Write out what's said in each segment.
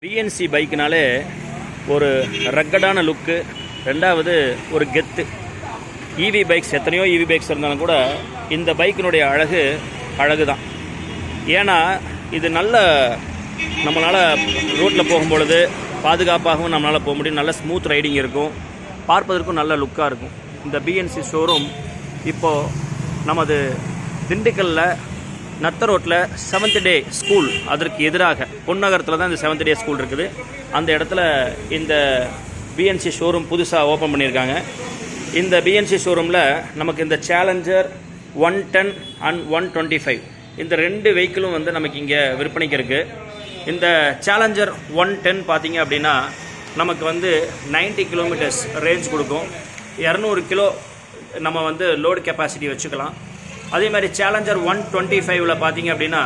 BNC பைக்குனாலே ஒரு ரக்கடான லுக்கு, ரெண்டாவது ஒரு கெத்து. ஈவி பைக்ஸ் எத்தனையோ ஈவி பைக்ஸ் இருந்தாலும் கூட இந்த பைக்கினுடைய அழகு தான். ஏன்னா இது நல்ல நம்மளால் ரோட்டில் போகும்பொழுது பாதுகாப்பாகவும் நம்மளால் போக முடியும். நல்ல ஸ்மூத் ரைடிங் இருக்கும், பார்ப்பதற்கும் நல்ல லுக்காக இருக்கும். இந்த பிஎன்சி ஷோரூம் இப்போது நமது திண்டுக்கல்லில் நத்த ரோட்டில் 7th டே ஸ்கூல் அதற்கு எதிராக பொன்னகரத்தில் தான் இந்த 7th டே ஸ்கூல் இருக்குது. அந்த இடத்துல இந்த பிஎன்சி ஷோரூம் புதுசாக ஓப்பன் பண்ணியிருக்காங்க. இந்த பிஎன்சி ஷோரூமில் நமக்கு இந்த சேலஞ்சர் 110 அண்ட் 125 இந்த 2 வெஹிக்கிளும் வந்து நமக்கு இங்கே விற்பனைக்கு இருக்குது. இந்த சேலஞ்சர் 110 பார்த்தீங்க அப்படின்னா நமக்கு வந்து 90 கிலோமீட்டர்ஸ் ரேஞ்ச் கொடுக்கும். 200 கிலோ நம்ம வந்து லோடு கெப்பாசிட்டி வச்சுக்கலாம். அதே மாதிரி சேலஞ்சர் 125ல் பார்த்தீங்க அப்படின்னா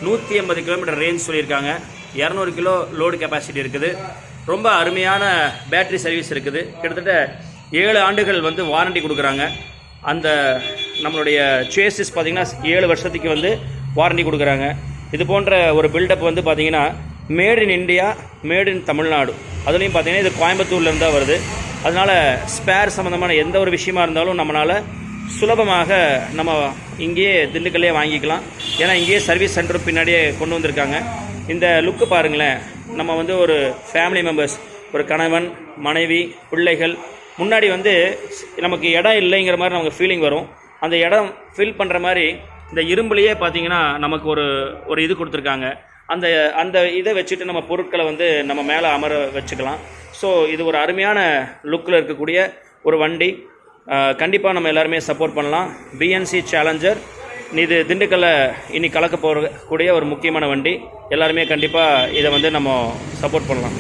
180 கிலோமீட்டர் ரேஞ்ச் சொல்லியிருக்காங்க. 200 கிலோ லோடு கெப்பாசிட்டி இருக்குது. ரொம்ப அருமையான பேட்ரி சர்வீஸ் இருக்குது. கிட்டத்தட்ட 7 ஆண்டுகள் வந்து வாரண்டி கொடுக்குறாங்க. அந்த நம்மளுடைய சேசிஸ் பார்த்திங்கன்னா 7 வருஷத்துக்கு வந்து வாரண்டி கொடுக்குறாங்க. இது போன்ற ஒரு பில்டப் வந்து பார்த்திங்கன்னா made in India, made in Tamil Nadu. அதுலேயும் பார்த்திங்கன்னா இது கோயம்புத்தூர்லேருந்து தான் வருது. அதனால் ஸ்பேர் சம்மந்தமான எந்த ஒரு விஷயமா இருந்தாலும் நம்மளால் சுலபமாக நம்ம இங்கேயே திண்டுக்கல்லே வாங்கிக்கலாம். ஏன்னா இங்கேயே சர்வீஸ் சென்டர் பின்னாடியே கொண்டு வந்திருக்காங்க. இந்த லுக்கு பாருங்களேன். நம்ம வந்து ஒரு ஃபேமிலி மெம்பர்ஸ், ஒரு கணவன், மனைவி, பிள்ளைகள் முன்னாடி வந்து நமக்கு இடம் இல்லைங்கிற மாதிரி நமக்கு ஃபீலிங் வரும். அந்த இடம் ஃபில் பண்ணுற மாதிரி இந்த இரும்புலேயே பார்த்திங்கன்னா நமக்கு ஒரு இது கொடுத்துருக்காங்க. அந்த இதை வச்சுட்டு நம்ம பொருட்களை வந்து நம்ம மேலே அமர வச்சுக்கலாம். ஸோ இது ஒரு அருமையான லுக்கில் இருக்கக்கூடிய ஒரு வண்டி. கண்டிப்பாக நம்ம எல்லாருமே சப்போர்ட் பண்ணலாம். பிஎன்சி சேலஞ்சர் இது திண்டுக்கல்ல இனி கலக்க போகக்கூடிய ஒரு முக்கியமான வண்டி. எல்லாருமே கண்டிப்பாக இதை வந்து நம்ம சப்போர்ட் பண்ணலாம்.